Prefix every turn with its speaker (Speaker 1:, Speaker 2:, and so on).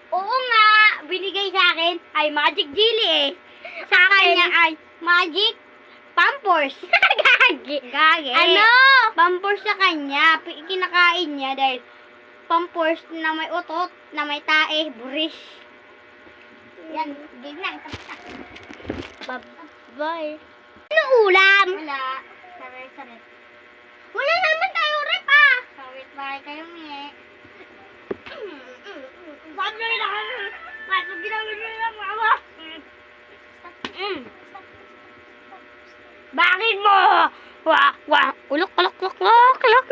Speaker 1: Oo nga, binigay sa akin ay magic jelly eh. Sa kanya ay magic pampers. Gagi.
Speaker 2: Ano?
Speaker 1: Pampers sa kanya. Kinakain niya dahil pampers na may utot, na may tae, buris. Yan, game na.
Speaker 2: Bye. Ano ulam?
Speaker 1: Wala. Sarit-sarit.
Speaker 2: Wala naman tayo rep ah.
Speaker 1: Sarit bahay kayo nge.
Speaker 2: Bakit ginawin nyo lang mama?
Speaker 1: Bakit mo? Wak, wak, ulok, ulok, ulok, ulok, ulok.